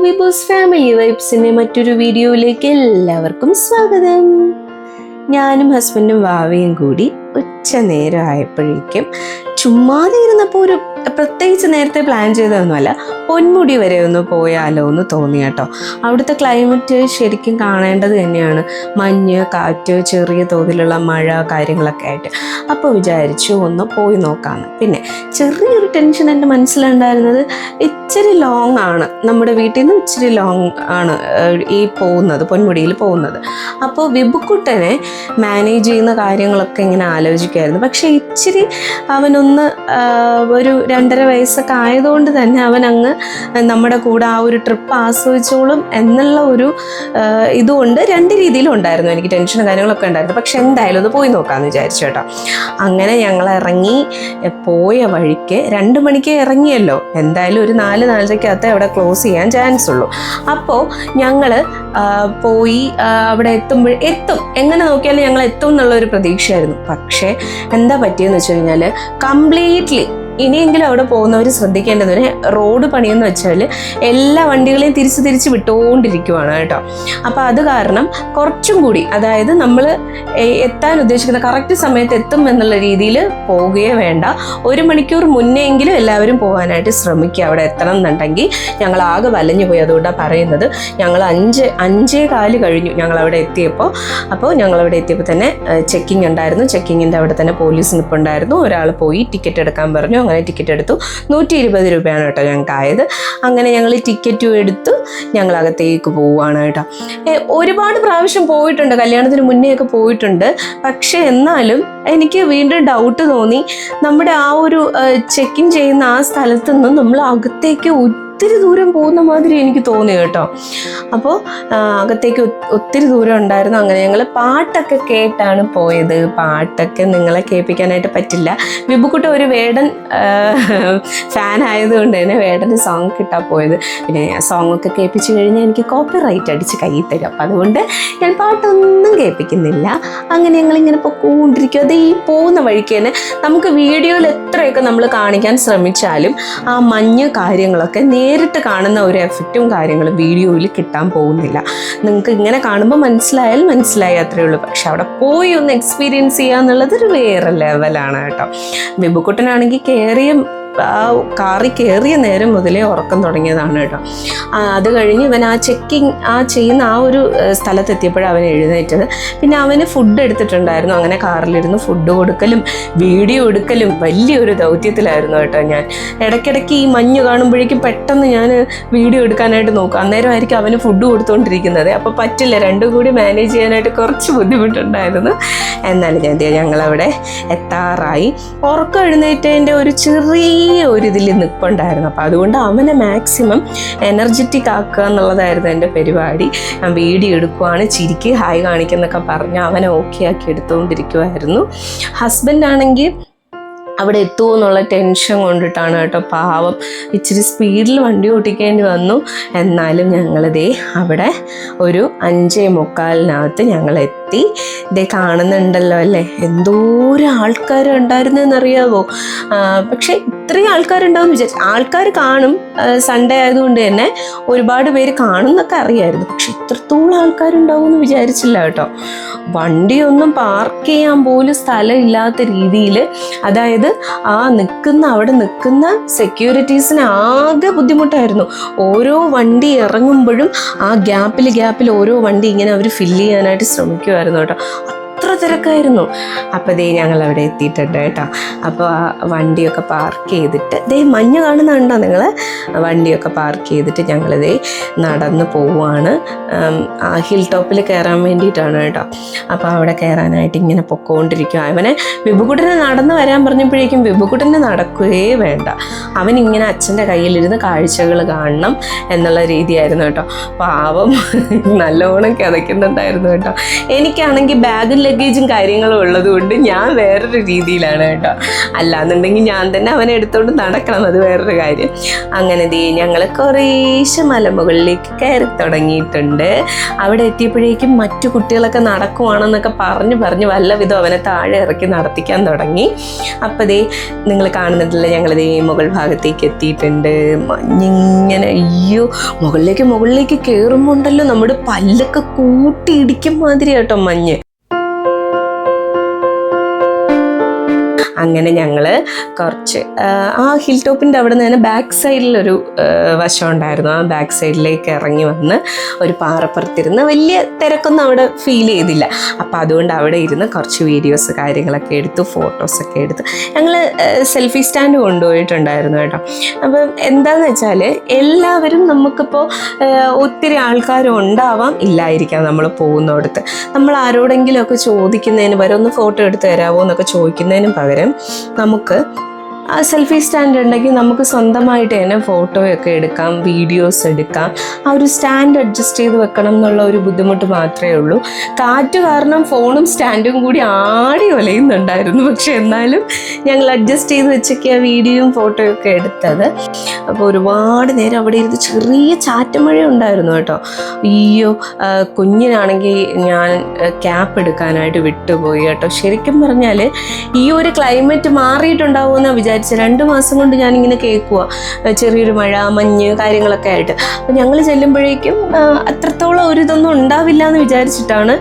വിബൂസ് family വൈബ്സിന്റെ മറ്റൊരു വീഡിയോയിലേക്ക് എല്ലാവർക്കും സ്വാഗതം. ഞാനും ഹസ്ബൻഡും വാവയും കൂടി ഉച്ച നേരം ആയപ്പോഴേക്കും ചുമ്മാതെ ഇരുന്നപ്പോൾ ഒരു പ്രത്യേകിച്ച് നേരത്തെ പ്ലാൻ ചെയ്തതൊന്നുമല്ല, പൊന്മുടി വരെ ഒന്ന് പോയാലോ എന്ന് തോന്നി കേട്ടോ. അവിടുത്തെ ക്ലൈമറ്റ് ശരിക്കും കാണേണ്ടത് തന്നെയാണ്. മഞ്ഞ്, കാറ്റ്, ചെറിയ തോതിലുള്ള മഴ, കാര്യങ്ങളൊക്കെ ആയിട്ട്. അപ്പോൾ വിചാരിച്ചു ഒന്ന് പോയി നോക്കാമെന്ന്. പിന്നെ ചെറിയൊരു ടെൻഷൻ എൻ്റെ മനസ്സിലുണ്ടായിരുന്നത്, ഇച്ചിരി ലോങ് ആണ്, നമ്മുടെ വീട്ടിൽ നിന്ന് ഇച്ചിരി ലോങ് ആണ് ഈ പോകുന്നത്, പൊന്മുടിയിൽ പോകുന്നത്. അപ്പോൾ വിബുക്കുട്ടനെ മാനേജ് ചെയ്യുന്ന കാര്യങ്ങളൊക്കെ ഇങ്ങനെ ആലോചിക്കുമായിരുന്നു. പക്ഷേ ഇച്ചിരി അവനൊന്ന് ഒരു 2.5 വയസ്സൊക്കെ ആയതുകൊണ്ട് തന്നെ അവൻ അങ്ങ് നമ്മുടെ കൂടെ ആ ഒരു ട്രിപ്പ് ആസ്വദിച്ചോളും എന്നുള്ള ഒരു ഇതുകൊണ്ട് 2 രീതിയിലും ഉണ്ടായിരുന്നു. എനിക്ക് ടെൻഷനും കാര്യങ്ങളൊക്കെ ഉണ്ടായിരുന്നു. പക്ഷെ എന്തായാലും ഒന്ന് പോയി നോക്കാമെന്ന് വിചാരിച്ചു കേട്ടോ. അങ്ങനെ ഞങ്ങൾ ഇറങ്ങി. പോയ വഴിക്ക് 2 മണിക്ക് ഇറങ്ങിയല്ലോ, എന്തായാലും ഒരു 4-4:30 അവിടെ ക്ലോസ് ചെയ്യാൻ ചാൻസ് ഉള്ളൂ. അപ്പോൾ ഞങ്ങൾ പോയി അവിടെ എത്തും, എങ്ങനെ നോക്കിയാലും ഞങ്ങൾ എത്തും എന്നുള്ളൊരു പ്രതീക്ഷയായിരുന്നു. പക്ഷേ എന്താ പറ്റിയെന്ന് വെച്ച് കഴിഞ്ഞാൽ കംപ്ലീറ്റ്ലി ഇനിയെങ്കിലും അവിടെ പോകുന്നവർ ശ്രദ്ധിക്കേണ്ടതിന് റോഡ് പണിയെന്ന് വെച്ചാൽ എല്ലാ വണ്ടികളെയും തിരിച്ച് വിട്ടുകൊണ്ടിരിക്കുവാണ് കേട്ടോ. അപ്പോൾ അത് കാരണം കുറച്ചും കൂടി, അതായത് നമ്മൾ എത്താൻ ഉദ്ദേശിക്കുന്ന കറക്റ്റ് സമയത്ത് എത്തും എന്നുള്ള രീതിയിൽ പോവുകയേ വേണ്ട. 1 മണിക്കൂർ മുന്നേ എങ്കിലും എല്ലാവരും പോകാനായിട്ട് ശ്രമിക്കുക അവിടെ എത്തണം എന്നുണ്ടെങ്കിൽ. ഞങ്ങൾ ആകെ വലഞ്ഞു പോയി, അതുകൊണ്ടാണ് പറയുന്നത്. ഞങ്ങൾ 5:15 കഴിഞ്ഞു ഞങ്ങളവിടെ എത്തിയപ്പോൾ. അപ്പോൾ ഞങ്ങളവിടെ എത്തിയപ്പോൾ തന്നെ ചെക്കിങ് ഉണ്ടായിരുന്നു. ചെക്കിങ്ങിൻ്റെ അവിടെ തന്നെ പോലീസ് നിൽപ്പുണ്ടായിരുന്നു. ഒരാൾ പോയി ടിക്കറ്റ് എടുക്കാൻ പറഞ്ഞു. അങ്ങനെ ടിക്കറ്റ് എടുത്തു. 120 രൂപയാണ് കേട്ടോ ഞങ്ങൾക്ക് ആയത്. അങ്ങനെ ഞങ്ങൾ ടിക്കറ്റും എടുത്തു ഞങ്ങൾ അകത്തേക്ക് പോവുകയാണ് കേട്ടോ. ഒരുപാട് പ്രാവശ്യം പോയിട്ടുണ്ട്, കല്യാണത്തിന് മുന്നേ ഒക്കെ പോയിട്ടുണ്ട്. പക്ഷെ എന്നാലും എനിക്ക് വീണ്ടും ഡൗട്ട് തോന്നി. നമ്മുടെ ആ ഒരു ചെക്കിൻ ചെയ്യുന്ന ആ സ്ഥലത്ത് നിന്നും നമ്മൾ അകത്തേക്ക് ഒത്തിരി ദൂരം പോകുന്ന മാതിരി എനിക്ക് തോന്നി കേട്ടോ. അപ്പോൾ അകത്തേക്ക് ഒത്തിരി ദൂരം ഉണ്ടായിരുന്നു. അങ്ങനെ ഞങ്ങൾ പാട്ടൊക്കെ കേട്ടാണ് പോയത്. പാട്ടൊക്കെ നിങ്ങളെ കേൾപ്പിക്കാനായിട്ട് പറ്റില്ല. വിബുക്കുട്ട ഒരു വേടൻ ഫാൻ ആയതുകൊണ്ട് തന്നെ വേടൻ്റെ സോങ് കിട്ടാൻ പോയത്. പിന്നെ സോങ് ഒക്കെ കേൾപ്പിച്ച് കഴിഞ്ഞാൽ എനിക്ക് കോപ്പിറൈറ്റ് അടിച്ച് കയ്യിൽ തരും. അപ്പം അതുകൊണ്ട് ഞാൻ പാട്ടൊന്നും കേൾപ്പിക്കുന്നില്ല. അങ്ങനെ ഞങ്ങളിങ്ങനെ പൊക്കോണ്ടിരിക്കും. അത് ഈ പോകുന്ന വഴിക്ക് തന്നെ നമുക്ക് വീഡിയോയിൽ എത്രയൊക്കെ നമ്മൾ കാണിക്കാൻ ശ്രമിച്ചാലും ആ മഞ്ഞ് കാര്യങ്ങളൊക്കെ നേരിട്ട് കാണുന്ന ഒരു എഫക്റ്റും കാര്യങ്ങളും വീഡിയോയിൽ കിട്ടാൻ പോകുന്നില്ല. നിങ്ങൾക്ക് ഇങ്ങനെ കാണുമ്പോൾ മനസ്സിലായി അത്രേ ഉള്ളൂ. പക്ഷെ അവിടെ പോയി ഒന്ന് എക്സ്പീരിയൻസ് ചെയ്യുക എന്നുള്ളത് ഒരു വേറെ ലെവലാണ് കേട്ടോ. വിബുക്കുട്ടനാണെങ്കിൽ കാറിൽ കയറിയ നേരം മുതലേ ഉറക്കം തുടങ്ങിയതാണ് കേട്ടോ. അത് കഴിഞ്ഞ് ഇവൻ ചെയ്യുന്ന ആ ഒരു സ്ഥലത്തെത്തിയപ്പോഴാണ് അവൻ എഴുന്നേറ്റത്. പിന്നെ അവന് ഫുഡ് എടുത്തിട്ടുണ്ടായിരുന്നു. അങ്ങനെ കാറിലിരുന്ന് ഫുഡ് കൊടുക്കലും വീഡിയോ എടുക്കലും വലിയൊരു ദൗത്യത്തിലായിരുന്നു കേട്ടോ. ഞാൻ ഇടയ്ക്കിടയ്ക്ക് ഈ മഞ്ഞ് കാണുമ്പോഴേക്കും പെട്ടെന്ന് ഞാൻ വീഡിയോ എടുക്കാനായിട്ട് നോക്കും. അന്നേരമായിരിക്കും അവന് ഫുഡ് കൊടുത്തുകൊണ്ടിരിക്കുന്നത്. അപ്പോൾ പറ്റില്ല, രണ്ടും കൂടി മാനേജ് ചെയ്യാനായിട്ട് കുറച്ച് ബുദ്ധിമുട്ടുണ്ടായിരുന്നു. എന്നാലും ഞങ്ങളവിടെ എത്താറായി. ഉറക്കം എഴുന്നേറ്റതിൻ്റെ ഒരു ചെറിയ ഇതിൽ നിൽപ്പുണ്ടായിരുന്നു. അപ്പോൾ അതുകൊണ്ട് അവനെ മാക്സിമം എനർജറ്റിക് ആക്കുക എന്നുള്ളതായിരുന്നു എൻ്റെ പരിപാടി. ഞാൻ വീഡിയോ എടുക്കുവാണ്, ചിരിക്ക് ഹായ് കാണിക്കുന്നൊക്കെ പറഞ്ഞ് അവനെ ഓക്കെ ആക്കി എടുത്തുകൊണ്ടിരിക്കുമായിരുന്നു. ഹസ്ബൻഡാണെങ്കിൽ അവിടെ എത്തുമോ എന്നുള്ള ടെൻഷൻ കൊണ്ടിട്ടാണ് കേട്ടോ. പാവം ഇച്ചിരി സ്പീഡിൽ വണ്ടി ഓടിക്കേണ്ടി വന്നു. എന്നാലും ഞങ്ങളിതേ അവിടെ ഒരു 5:45 ഞങ്ങളെത്തി. ഇതേ കാണുന്നുണ്ടല്ലോ അല്ലേ, എന്തോരം ആൾക്കാരുണ്ടായിരുന്നെന്നറിയാവോ. പക്ഷെ ഇത്രയും ആൾക്കാരുണ്ടാവും വിചാരിച്ചു. ആൾക്കാർ കാണും, സൺഡേ ആയതുകൊണ്ട് തന്നെ ഒരുപാട് പേര് കാണുന്നൊക്കെ അറിയായിരുന്നു. പക്ഷെ ഇത്രത്തോളം ആൾക്കാരുണ്ടാവും എന്ന് വിചാരിച്ചില്ല കേട്ടോ. വണ്ടിയൊന്നും പാർക്ക് ചെയ്യാൻ പോലും സ്ഥലം ഇല്ലാത്ത രീതിയിൽ, അതായത് അവിടെ നിൽക്കുന്ന സെക്യൂരിറ്റീസിന് ആകെ ബുദ്ധിമുട്ടായിരുന്നു. ഓരോ വണ്ടി ഇറങ്ങുമ്പോഴും ആ ഗ്യാപ്പിൽ ഓരോ വണ്ടി ഇങ്ങനെ അവർ ഫില്ല് ചെയ്യാനായിട്ട് ശ്രമിക്കുമായിരുന്നു കേട്ടോ. അത്ര തിരക്കായിരുന്നു. അപ്പോൾ ഞങ്ങൾ അവിടെ എത്തിയിട്ടുണ്ട് കേട്ടോ. അപ്പോൾ ആ വണ്ടിയൊക്കെ പാർക്ക് ചെയ്തിട്ട് മഞ്ഞ് കാണുന്നുണ്ടോ നിങ്ങൾ? വണ്ടിയൊക്കെ പാർക്ക് ചെയ്തിട്ട് ഞങ്ങളിതേ നടന്ന് പോവുകയാണ്. ആ ഹിൽ ടോപ്പിൽ കയറാൻ വേണ്ടിയിട്ടാണ് കേട്ടോ. അപ്പോൾ അവിടെ കയറാനായിട്ട് ഇങ്ങനെ പൊക്കോണ്ടിരിക്കും. അവനെ വിബുക്കുട്ടനെ നടന്ന് വരാൻ പറഞ്ഞപ്പോഴേക്കും വിബുക്കുട്ടനെ നടക്കുകയേ വേണ്ട. അവനിങ്ങനെ അച്ഛൻ്റെ കയ്യിലിരുന്ന് കാഴ്ചകൾ കാണണം എന്നുള്ള രീതിയായിരുന്നു കേട്ടോ. പാവം നല്ലോണം കിതയ്ക്കുന്നുണ്ടായിരുന്നു കേട്ടോ. എനിക്കാണെങ്കിൽ ബാഗിൽ ലഗേജും കാര്യങ്ങളും ഉള്ളത് കൊണ്ട് ഞാൻ വേറൊരു രീതിയിലാണ് കേട്ടോ. അല്ലാന്നുണ്ടെങ്കിൽ ഞാൻ തന്നെ അവനെ എടുത്തോണ്ട് നടക്കണം, അത് വേറൊരു കാര്യം. അങ്ങനെ ഞങ്ങൾ കുറേശ്ശെ മലമുകളിലേക്ക് കയറി തുടങ്ങിയിട്ടുണ്ട്. അവിടെ എത്തിയപ്പോഴേക്കും മറ്റു കുട്ടികളൊക്കെ നടക്കുവാണെന്നൊക്കെ പറഞ്ഞ് വല്ലവിധം അവനെ താഴെ ഇറക്കി നടത്തിക്കാൻ തുടങ്ങി. അപ്പോൾ നിങ്ങൾ കാണുന്നുണ്ടല്ലോ, ഞങ്ങൾ മുകൾ ഭാഗത്തേക്ക് എത്തിയിട്ടുണ്ട്. മഞ്ഞിങ്ങനെ അയ്യോ മുകളിലേക്ക് കയറുമ്പോൾ ഉണ്ടല്ലോ നമ്മുടെ പല്ലൊക്കെ കൂട്ടിയിടിക്കും മാതിരി കേട്ടോ മഞ്ഞ്. അങ്ങനെ ഞങ്ങൾ കുറച്ച് ആ ഹിൽ ടോപ്പിൻ്റെ അവിടെ നിന്ന് തന്നെ ബാക്ക് സൈഡിലൊരു വശം ഉണ്ടായിരുന്നു. ആ ബാക്ക് സൈഡിലേക്ക് ഇറങ്ങി വന്ന് ഒരു പാറപ്പുറത്തിരുന്ന് വലിയ തിരക്കൊന്നും അവിടെ ഫീൽ ചെയ്തില്ല. അപ്പോൾ അതുകൊണ്ട് അവിടെ ഇരുന്ന് കുറച്ച് വീഡിയോസ് കാര്യങ്ങളൊക്കെ എടുത്തു, ഫോട്ടോസൊക്കെ എടുത്ത് ഞങ്ങൾ സെൽഫി സ്റ്റാൻഡ് കൊണ്ടുപോയിട്ടുണ്ടായിരുന്നു കേട്ടോ. അപ്പം എന്താണെന്ന് വെച്ചാൽ എല്ലാവരും നമുക്കിപ്പോൾ ഒത്തിരി ആൾക്കാരുണ്ടാവാം, ഇല്ലായിരിക്കാം നമ്മൾ പോകുന്നിടത്ത്. നമ്മൾ ആരോടെങ്കിലുമൊക്കെ ചോദിക്കുന്നതിന് പകരം ഒന്ന് ഫോട്ടോ എടുത്ത് തരാമോ എന്നൊക്കെ ചോദിക്കുന്നതിന് പകരം നമുക്ക് ആ സെൽഫി സ്റ്റാൻഡ് ഉണ്ടെങ്കിൽ നമുക്ക് സ്വന്തമായിട്ട് തന്നെ ഫോട്ടോയൊക്കെ എടുക്കാം, വീഡിയോസ് എടുക്കാം. ആ ഒരു സ്റ്റാൻഡ് അഡ്ജസ്റ്റ് ചെയ്ത് വെക്കണം എന്നുള്ള ഒരു ബുദ്ധിമുട്ട് മാത്രമേ ഉള്ളൂ. കാറ്റ് കാരണം ഫോണും സ്റ്റാൻഡും കൂടി ആടി ഒലയുന്നുണ്ടായിരുന്നു. പക്ഷെ എന്നാലും ഞങ്ങൾ അഡ്ജസ്റ്റ് ചെയ്ത് വെച്ചൊക്കെയാണ് വീഡിയോയും ഫോട്ടോയൊക്കെ എടുത്തത്. അപ്പോൾ ഒരുപാട് നേരം അവിടെ ഇരുന്ന് ചെറിയ ചാറ്റമഴ ഉണ്ടായിരുന്നു കേട്ടോ. അയ്യോ കുഞ്ഞിനാണെങ്കിൽ ഞാൻ ക്യാപ്പ് എടുക്കാനായിട്ട് വിട്ടുപോയി കേട്ടോ. ശരിക്കും പറഞ്ഞാൽ ഈ ഒരു ക്ലൈമറ്റ് മാറിയിട്ടുണ്ടാവുമെന്നാണ് വിചാരിച്ചത്. 2 മാസം കൊണ്ട് ഞാനിങ്ങനെ കേൾക്കുക ചെറിയൊരു മഴ, മഞ്ഞ് കാര്യങ്ങളൊക്കെ ആയിട്ട്. അപ്പം ഞങ്ങൾ ചെല്ലുമ്പോഴേക്കും അത്രത്തോളം ഒരു ഇതൊന്നും ഉണ്ടാവില്ല എന്ന് വിചാരിച്ചിട്ടാണ്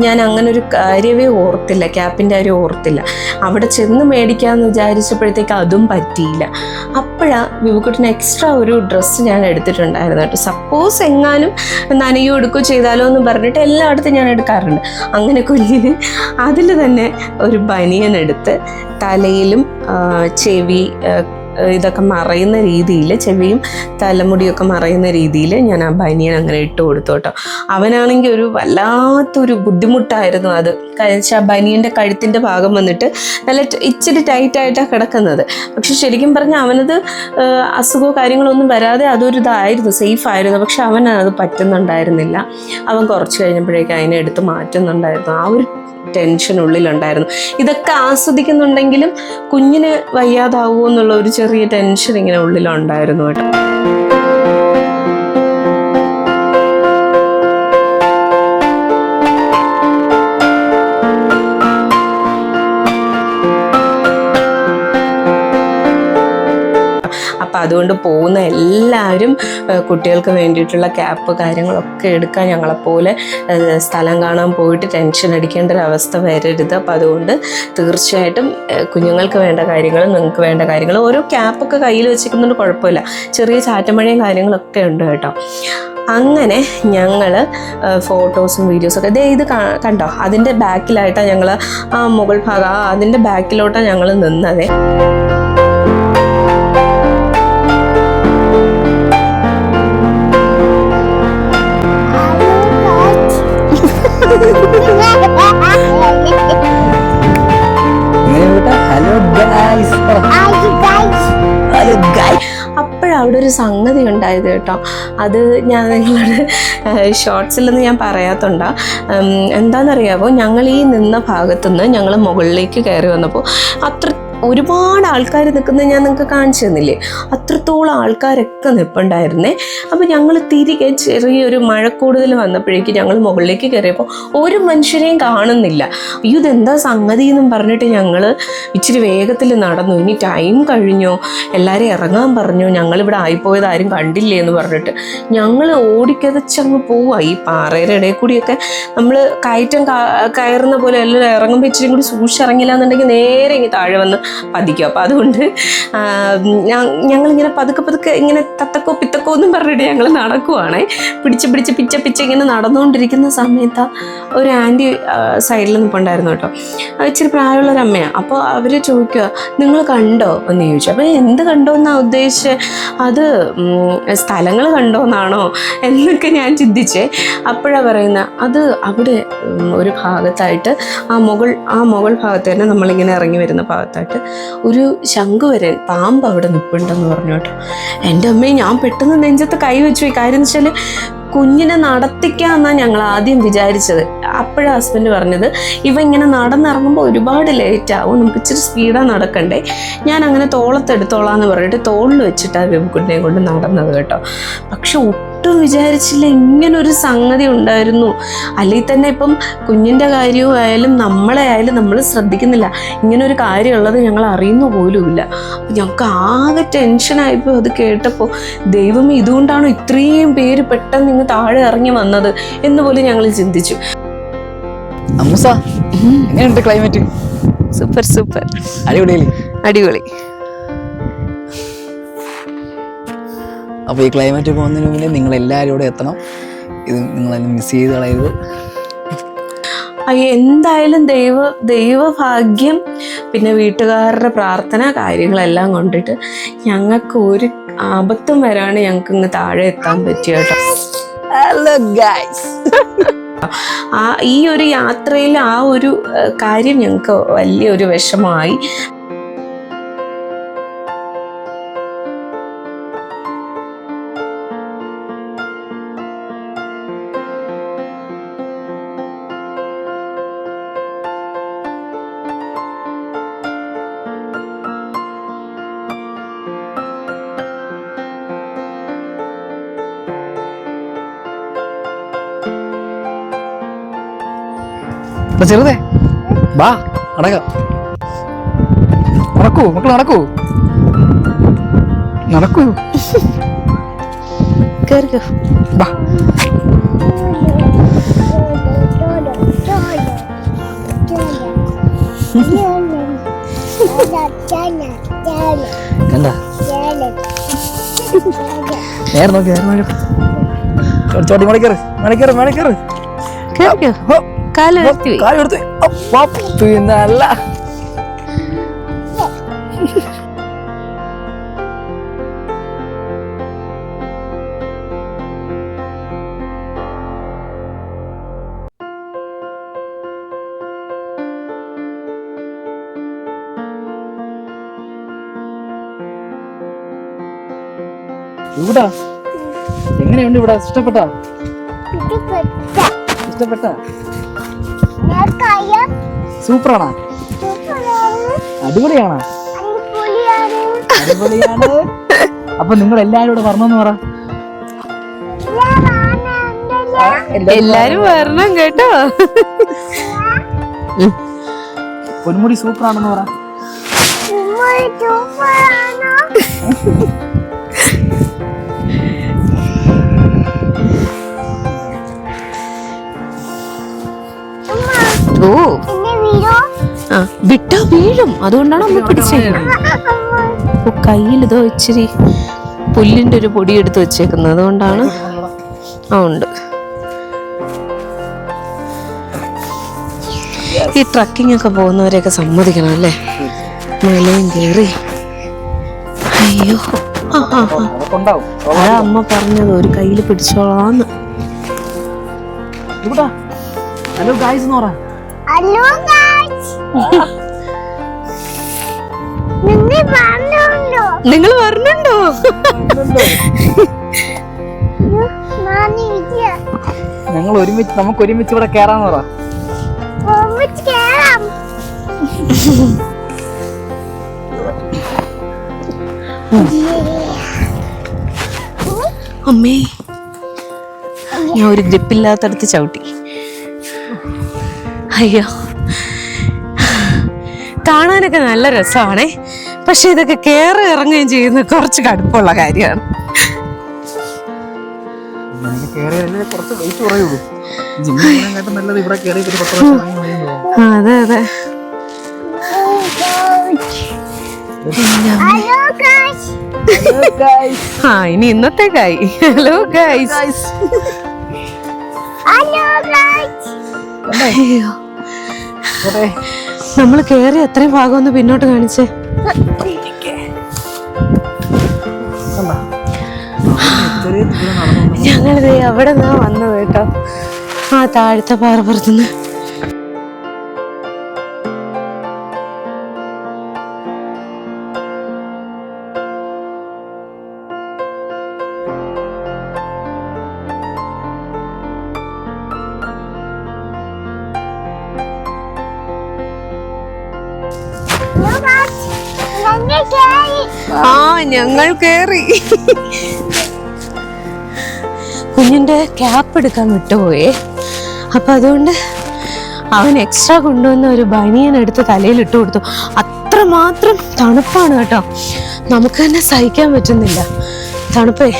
ഞാൻ അങ്ങനെ ഒരു കാര്യമേ ഓർത്തില്ല, ക്യാപ്പിൻ്റെ കാര്യം ഓർത്തില്ല. അവിടെ ചെന്ന് മേടിക്കാമെന്ന് വിചാരിച്ചപ്പോഴത്തേക്ക് അതും പറ്റിയില്ല. അപ്പോഴാണ് വിവുക്കുട്ടിന് എക്സ്ട്രാ ഒരു ഡ്രസ്സ് ഞാൻ എടുത്തിട്ടുണ്ടായിരുന്നു കേട്ടോ. സപ്പോസ് എങ്ങാനും നനയോ എടുക്കുകയോ ചെയ്താലോ എന്ന് പറഞ്ഞിട്ട് എല്ലായിടത്തും ഞാൻ എടുക്കാറുണ്ട്. അങ്ങനെ കുഞ്ഞിന് അതിൽ തന്നെ ഒരു ബനിയൻ എടുത്ത് തലയിലും ചെവി ഇതൊക്കെ മറയുന്ന രീതിയിൽ, ചെവിയും തലമുടിയൊക്കെ മറയുന്ന രീതിയിൽ ഞാൻ ആ ബനിയൻ അങ്ങനെ ഇട്ട് കൊടുത്തു കേട്ടോ. അവനാണെങ്കിൽ ഒരു വല്ലാത്തൊരു ബുദ്ധിമുട്ടായിരുന്നു അത്. ആ ബനിയൻ്റെ കഴുത്തിൻ്റെ ഭാഗം വന്നിട്ട് നല്ല ഇച്ചിരി ടൈറ്റായിട്ടാണ് കിടക്കുന്നത്. പക്ഷെ ശരിക്കും പറഞ്ഞാൽ അവനത് അസുഖമോ കാര്യങ്ങളൊന്നും വരാതെ അതൊരു ഇതായിരുന്നു, സേഫായിരുന്നു. പക്ഷെ അവനത് പറ്റുന്നുണ്ടായിരുന്നില്ല. അവൻ കുറച്ച് കഴിഞ്ഞപ്പോഴേക്കും അതിനെ എടുത്ത് മാറ്റുന്നുണ്ടായിരുന്നു. ആ ഒരു ടെൻഷൻ ഉള്ളിലുണ്ടായിരുന്നു. ഇതൊക്കെ ആസ്വദിക്കുന്നുണ്ടെങ്കിലും കുഞ്ഞിന് വയ്യാതാവുമോ എന്നുള്ള ഒരു ചെറിയ ടെൻഷൻ ഇങ്ങനെ ഉള്ളിലുണ്ടായിരുന്നു കേട്ടോ. അപ്പം അതുകൊണ്ട് പോകുന്ന എല്ലാവരും കുട്ടികൾക്ക് വേണ്ടിയിട്ടുള്ള ക്യാപ്പ് കാര്യങ്ങളൊക്കെ എടുക്കാൻ ഞങ്ങളെപ്പോലെ സ്ഥലം കാണാൻ പോയിട്ട് ടെൻഷൻ അടിക്കേണ്ട ഒരു അവസ്ഥ വരരുത്. അപ്പം അതുകൊണ്ട് തീർച്ചയായിട്ടും കുഞ്ഞുങ്ങൾക്ക് വേണ്ട കാര്യങ്ങളും നിങ്ങൾക്ക് വേണ്ട കാര്യങ്ങളും ഓരോ ക്യാപ്പൊക്കെ കയ്യിൽ വെച്ചിരിക്കുന്നതുകൊണ്ട് കുഴപ്പമില്ല. ചെറിയ ചാറ്റമഴയും കാര്യങ്ങളൊക്കെ ഉണ്ട് കേട്ടോ. അങ്ങനെ ഞങ്ങൾ ഫോട്ടോസും വീഡിയോസൊക്കെ ഇത് കണ്ടോ, അതിൻ്റെ ബാക്കിലായിട്ടാണ് ഞങ്ങൾ ആ മുകൾ ഭാഗം അതിൻ്റെ ബാക്കിലോട്ടാണ് ഞങ്ങൾ നിന്നത്. അപ്പോഴവിടെ ഒരു സംഗതി ഉണ്ടായത് കേട്ടോ. അത് ഞാൻ നിങ്ങളോട് ഷോർട്സിലൊന്നും ഞാൻ പറയാത്തുണ്ടോ. എന്താണെന്നറിയാമോ, ഞങ്ങൾ ഈ നിന്ന ഭാഗത്തുനിന്ന് ഞങ്ങൾ മുകളിലേക്ക് കയറി വന്നപ്പോൾ ഒരുപാട് ആൾക്കാർ നിൽക്കുന്നത് ഞാൻ നിങ്ങൾക്ക് കാണിച്ചു തന്നില്ലേ, അത്രത്തോളം ആൾക്കാരൊക്കെ നിൽപ്പുണ്ടായിരുന്നേ. അപ്പോൾ ഞങ്ങൾ തിരികെ ചെറിയൊരു മഴ കൂടുതൽ വന്നപ്പോഴേക്കും ഞങ്ങൾ മുകളിലേക്ക് കയറിയപ്പോൾ ഒരു മനുഷ്യരെയും കാണുന്നില്ല. അയ്യോ ഇതെന്താ സംഗതി എന്നും പറഞ്ഞിട്ട് ഞങ്ങൾ ഇച്ചിരി വേഗത്തിൽ നടന്നു. ഇനി ടൈം കഴിഞ്ഞോ, എല്ലാവരും ഇറങ്ങാൻ പറഞ്ഞു, ഞങ്ങളിവിടെ ആയിപ്പോയത് ആരും കണ്ടില്ലേ എന്ന് പറഞ്ഞിട്ട് ഞങ്ങൾ ഓടിക്കതച്ചങ്ങ് പോവുക. ഈ പാറയുടെ ഇടയിൽ കൂടിയൊക്കെ നമ്മൾ കയറുന്ന പോലെ എല്ലാം ഇറങ്ങുമ്പോൾ ഇച്ചിരി കൂടി സൂക്ഷിച്ചിറങ്ങില്ല എന്നുണ്ടെങ്കിൽ നേരെ ഇങ്ങനെ താഴെ വന്ന് പതിക്കും. അപ്പം അതുകൊണ്ട് ഞങ്ങളിങ്ങനെ പതുക്കെ ഇങ്ങനെ തത്തക്കോ പിത്തക്കോ എന്നും പറഞ്ഞിട്ട് ഞങ്ങൾ നടക്കുവാണേ. പിടിച്ച് പിച്ച ഇങ്ങനെ നടന്നുകൊണ്ടിരിക്കുന്ന സമയത്ത് ഒരു ആൻറ്റി സൈഡിൽ നിൽപ്പുണ്ടായിരുന്നു കേട്ടോ. ഇച്ചിരി പ്രായമുള്ളൊരമ്മയാണ്. അപ്പോൾ അവർ ചോദിക്കുക, നിങ്ങൾ കണ്ടോ എന്ന് ചോദിച്ചു. അപ്പോൾ എന്ത് കണ്ടോ എന്നാണ് ഉദ്ദേശിച്ചത്, അത് സ്ഥലങ്ങൾ കണ്ടോ എന്നാണോ എന്നൊക്കെ ഞാൻ ചിന്തിച്ചേ. അപ്പോഴാണ് പറയുന്നത്, അത് അവിടെ ഒരു ഭാഗത്തായിട്ട് ആ മുകൾ ഭാഗത്ത് തന്നെ നമ്മളിങ്ങനെ ഇറങ്ങി വരുന്ന ഭാഗത്തായിട്ട് ഒരു ശംഖുവരൻ പാമ്പ് അവിടെ നിൽപ്പുണ്ടെന്ന് പറഞ്ഞു കേട്ടോ. എൻ്റെ അമ്മയെ ഞാൻ പെട്ടെന്ന് നെഞ്ചത്ത് കൈ വെച്ചു. ഈ കാര്യം എന്ന് വെച്ചാൽ കുഞ്ഞിനെ നടത്തിക്കാന്നാണ് ഞങ്ങൾ ആദ്യം വിചാരിച്ചത്. അപ്പോഴാണ് ഹസ്ബൻഡ് പറഞ്ഞത് ഇവ ഇങ്ങനെ നടന്നിറങ്ങുമ്പോൾ ഒരുപാട് ലേറ്റ് ആവും, നമുക്ക് ഇച്ചിരി സ്പീഡാണ് നടക്കണ്ടേ. ഞാൻ അങ്ങനെ തോളത്തെടുത്തോളാന്ന് പറഞ്ഞിട്ട് തോളിൽ വെച്ചിട്ടാണ് ബേബിക്കുട്ടിനെ കൊണ്ട് നടന്നത് കേട്ടോ. പക്ഷെ ഒട്ടും വിചാരിച്ചില്ല ഇങ്ങനൊരു സംഗതി ഉണ്ടായിരുന്നു. അല്ലെങ്കിൽ തന്നെ ഇപ്പം കുഞ്ഞിൻ്റെ കാര്യവും ആയാലും നമ്മളെ ആയാലും നമ്മൾ ശ്രദ്ധിക്കുന്നില്ല. ഇങ്ങനൊരു കാര്യമുള്ളത് ഞങ്ങൾ അറിയുന്നു പോലുമില്ല. അപ്പം ഞങ്ങൾക്ക് ആകെ ടെൻഷനായിപ്പോൾ അത് കേട്ടപ്പോൾ. ദൈവമേ, ഇതുകൊണ്ടാണോ ഇത്രയും പേര് പെട്ടെന്ന് ഇങ്ങ് താഴെ ഇറങ്ങി വന്നത് എന്ന് പോലും ഞങ്ങൾ ചിന്തിച്ചു. ക്ലൈമറ്റ് സൂപ്പർ സൂപ്പർ, അടിപൊളി. അപ്പോൾ ഈ ക്ലൈമറ്റ് പോകുന്നതിന് മുന്നേ നിങ്ങൾ എല്ലാവരും ഇവിടെ എത്തണം. ഇത് നിങ്ങളെല്ലാം മിസ് ചെയ്ത് കളയരുത്. എന്തായാലും ദൈവഭാഗ്യം, പിന്നെ വീട്ടുകാരുടെ പ്രാർത്ഥന കാര്യങ്ങളെല്ലാം കൊണ്ടിട്ട് ഞങ്ങൾക്ക് ഒരു ആപത്തും വരാണ് ഞങ്ങൾക്ക് ഇങ്ങ് താഴെ എത്താൻ പറ്റിയ കേട്ടോ. Hello guys. ഈ ഒരു യാത്രയിൽ ആ ഒരു കാര്യം ഞങ്ങൾക്ക് വലിയൊരു വിഷമമായി. ചെറുതേ വാ, നടക്കാം. നടക്കൂ മക്കൾ, നടക്കൂ നടക്കൂ. വാ. എന്താ നേരെ നോക്കി, ചോട്ടി മണിക്കറ് കാലെടുത്ത് പിന്നല്ല. ഇവിടെ എങ്ങനെയുണ്ട്? ഇവിടെ ഇഷ്ടപ്പെട്ടാ? സൂപ്പറാണോ? അടിപൊളിയാണോ? അടിപൊളിയാണ്. അപ്പൊ നിങ്ങൾ എല്ലാരും ഇവിടെ വരണമെന്ന് പറ. എല്ലാരും വരണം കേട്ടോ. പൊന്മുടി സൂപ്പറാണെന്ന് പറ. ഓ വിട്ടാ വീഴും, അതുകൊണ്ടാണ് അമ്മ പിടിച്ചേ. കയ്യിൽ ഇതോ ഇച്ചിരി പുല്ലിന്റെ ഒരു പൊടി എടുത്ത് വെച്ചേക്കുന്നത്, അതുകൊണ്ടാണ്. ഉണ്ട്. ഈ ട്രക്കിംഗ് ഒക്കെ പോകുന്നവരെയൊക്കെ സമ്മതിക്കണം അല്ലേ, മലയും കയറി. അയ്യോ, അതാ അമ്മ പറഞ്ഞത് ഒരു കയ്യിൽ പിടിച്ചോളാന്ന്. ഹലോ ഗായ്സ് എന്ന് പറ. Hello guys. നിങ്ങൾ വരുന്നുണ്ടോ? ഞങ്ങൾ നമുക്ക് ഒരുമിച്ച് ഇവിടെ കേറാന്ന് പറ. അമ്മേ, ഞാൻ ഒരു ഗ്രിപ്പില്ലാത്തടത്ത് ചവിട്ടി. അയ്യോ, കാണാനൊക്കെ നല്ല രസമാണേ, പക്ഷെ ഇതൊക്കെ കയറി ഇറങ്ങുകയും ചെയ്യുന്ന കുറച്ച് കടുപ്പമുള്ള കാര്യമാണ്. അതെ അതെ. ആ, ഇനി ഇന്നത്തേക്കായി. Hello guys. അയ്യോ, നമ്മൾ കേറി എത്രയും ഭാഗം ഒന്ന് പിന്നോട്ട് കാണിച്ചേ. ഞങ്ങളിത് അവിടെ നിന്നാ വന്നത് കേട്ടോ, ആ താഴത്തെ പാറപ്പുറത്തുനിന്ന്. ആ ഞങ്ങൾ കേറി. കുഞ്ഞിന്റെ ക്യാപ്പ് എടുക്കാൻ വിട്ടുപോയേ. അപ്പൊ അതുകൊണ്ട് അവൻ എക്സ്ട്രാ കൊണ്ടുവന്ന ഒരു ബനിയൻ എടുത്ത് തലയിൽ ഇട്ട് കൊടുത്തു. അത്രമാത്രം തണുപ്പാണ് കേട്ടോ, നമുക്ക് തന്നെ സഹിക്കാൻ പറ്റുന്നില്ല തണുപ്പേ.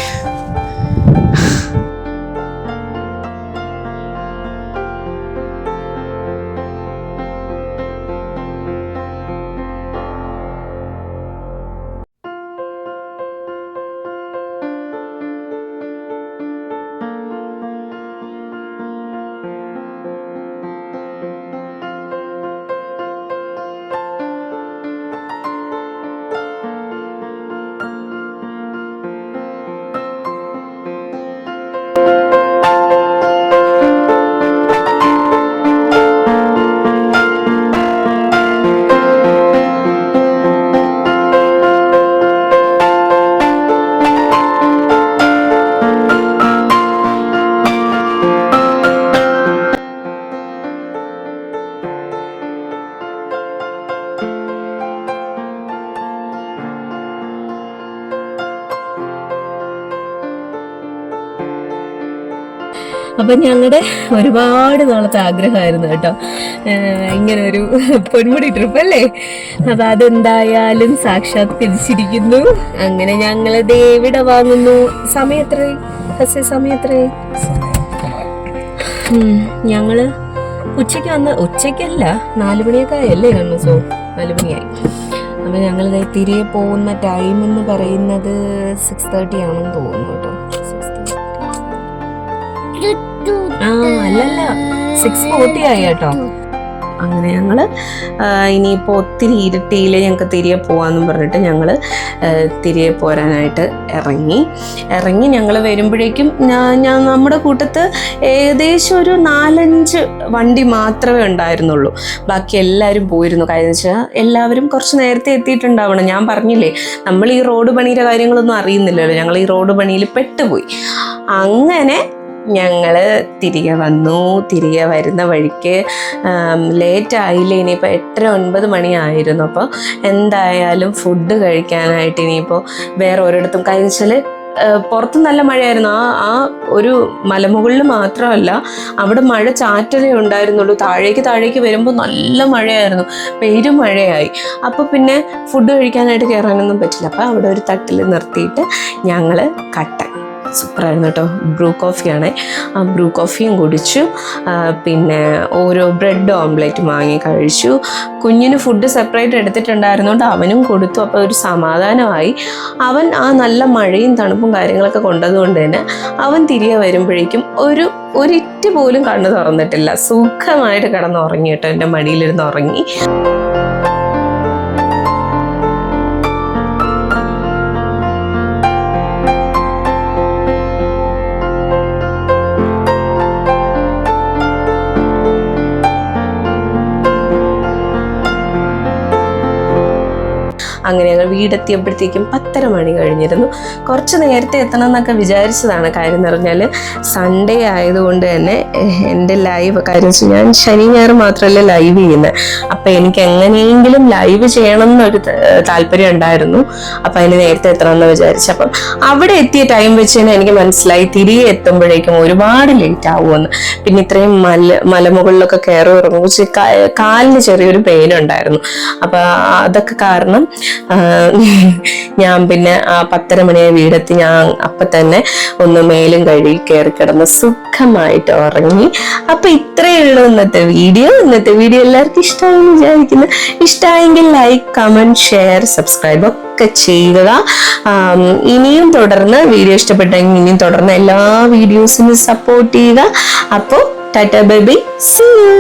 അപ്പൊ ഞങ്ങളുടെ ഒരുപാട് നാളത്തെ ആഗ്രഹമായിരുന്നു കേട്ടോ ഇങ്ങനെ ഒരു പൊന്മുടി ട്രിപ്പ് അല്ലേ. അപ്പൊ അതെന്തായാലും സാക്ഷാത്കരിച്ചിരിക്കുന്നു. അങ്ങനെ ഞങ്ങള് ദേവിടെ വാങ്ങുന്നു. സമയം എത്രയായി? ഞങ്ങള് ഉച്ചയ്ക്കല്ല 4 മണിയൊക്കെ ആയല്ലേ കണ്ണു. 4 മണിയായി. അപ്പൊ ഞങ്ങൾ തിരികെ പോകുന്ന ടൈം എന്ന് പറയുന്നത് 6:30 ആണെന്ന് തോന്നുന്നു കേട്ടോ. അല്ലല്ല 6:40 ആയി കേട്ടോ. അങ്ങനെ ഞങ്ങൾ ഇനിയിപ്പോൾ ഒത്തിരി ഇരുട്ടിയിൽ ഞങ്ങൾക്ക് തിരികെ പോകാമെന്നും പറഞ്ഞിട്ട് ഞങ്ങൾ തിരികെ പോരാനായിട്ട് ഇറങ്ങി ഞങ്ങൾ വരുമ്പോഴേക്കും നമ്മുടെ കൂട്ടത്ത് ഏകദേശം ഒരു 4-5 വണ്ടി മാത്രമേ ഉണ്ടായിരുന്നുള്ളൂ. ബാക്കി എല്ലാവരും പോയിരുന്നു. കാര്യം വെച്ചാൽ എല്ലാവരും കുറച്ച് നേരത്തെ എത്തിയിട്ടുണ്ടാവണം. ഞാൻ പറഞ്ഞില്ലേ, നമ്മൾ ഈ റോഡ് പണിയുടെ കാര്യങ്ങളൊന്നും അറിയുന്നില്ലല്ലോ. ഞങ്ങൾ ഈ റോഡ് പണിയിൽ പെട്ടുപോയി. അങ്ങനെ ഞങ്ങൾ തിരികെ വന്നു. തിരികെ വരുന്ന വഴിക്ക് ലേറ്റായില്ല. ഇനിയിപ്പോൾ 8-9 മണിയായിരുന്നു. അപ്പോൾ എന്തായാലും ഫുഡ് കഴിക്കാനായിട്ട് ഇനിയിപ്പോൾ വേറെ ഒരിടത്തും, കാര്യം വെച്ചാൽ പുറത്ത് നല്ല മഴയായിരുന്നു. ആ ഒരു മലമുകളിൽ മാത്രമല്ല, അവിടെ മഴ ചാറ്റലേ ഉണ്ടായിരുന്നുള്ളൂ. താഴേക്ക് വരുമ്പോൾ നല്ല മഴയായിരുന്നു, പെരും മഴയായി. അപ്പോൾ പിന്നെ ഫുഡ് കഴിക്കാനായിട്ട് കയറാനൊന്നും പറ്റില്ല. അപ്പോൾ അവിടെ ഒരു തട്ടിൽ നിർത്തിയിട്ട് ഞങ്ങൾ കട്ടൻ, സൂപ്പറായിരുന്നു കേട്ടോ, ബ്രൂ കോഫിയാണ്. ആ ബ്രൂ കോഫിയും കുടിച്ചു. പിന്നെ ഓരോ ബ്രെഡ് ഓംലെറ്റ് വാങ്ങി കഴിച്ചു. കുഞ്ഞിന് ഫുഡ് സെപ്പറേറ്റ് എടുത്തിട്ടുണ്ടായിരുന്നുകൊണ്ട് അവനും കൊടുത്തു. അപ്പോൾ ഒരു സമാധാനമായി. അവൻ ആ നല്ല മഴയും തണുപ്പും കാര്യങ്ങളൊക്കെ കൊണ്ടതുകൊണ്ട് തന്നെ അവൻ തിരികെ വരുമ്പോഴേക്കും ഒരിറ്റ് പോലും കണ്ണ് തുറന്നിട്ടില്ല. സുഖമായിട്ട് കിടന്നുറങ്ങി കേട്ടോ, എൻ്റെ മടിയിലിരുന്ന് ഉറങ്ങി. അങ്ങനെ ഞങ്ങൾ വീടെത്തിയപ്പോഴത്തേക്കും 10:30 മണി കഴിഞ്ഞിരുന്നു. കുറച്ച് നേരത്തെ എത്തണം എന്നൊക്കെ വിചാരിച്ചതാണ്. കാര്യം എന്ന് പറഞ്ഞാൽ സൺഡേ ആയതുകൊണ്ട് തന്നെ എൻ്റെ ലൈവ്, കാര്യം വെച്ചാൽ ഞാൻ ശനി ഞായർ മാത്രമല്ല ലൈവ് ചെയ്യുന്നത്. അപ്പം എനിക്ക് എങ്ങനെയെങ്കിലും ലൈവ് ചെയ്യണം എന്നൊരു താല്പര്യം ഉണ്ടായിരുന്നു. അപ്പം അതിന് നേരത്തെ എത്തണം എന്ന് വിചാരിച്ചു. അപ്പം അവിടെ എത്തിയ ടൈം വെച്ച് തന്നെ എനിക്ക് മനസ്സിലായി തിരികെ എത്തുമ്പോഴേക്കും ഒരുപാട് ലേറ്റ് ആവുമെന്ന്. പിന്നെ ഇത്രയും മലമുകളിലൊക്കെ കയറി ഇറങ്ങി കാലിന് ചെറിയൊരു പെയിൻ ഉണ്ടായിരുന്നു. അപ്പം അതൊക്കെ കാരണം ഞാൻ പിന്നെ ആ 10:30 മണിയായ വീടെത്തി. ഞാൻ അപ്പം തന്നെ ഒന്ന് മേലും കഴുകി കയറി കിടന്ന് സുഖമായിട്ട് ഉറങ്ങി. അപ്പൊ ഇത്രയേ ഉള്ളൂ ഇന്നത്തെ വീഡിയോ. എല്ലാവർക്കും ഇഷ്ടമാണെന്ന് വിചാരിക്കുന്നു. ഇഷ്ടമായെങ്കിൽ ലൈക്ക്, കമന്റ്, ഷെയർ, സബ്സ്ക്രൈബ് ഒക്കെ ചെയ്യുക. ഇനിയും തുടർന്ന് വീഡിയോ ഇഷ്ടപ്പെട്ടെങ്കിൽ ഇനിയും തുടർന്ന് എല്ലാ വീഡിയോസിനും സപ്പോർട്ട് ചെയ്യുക. അപ്പോൾ tata bye bye, see U.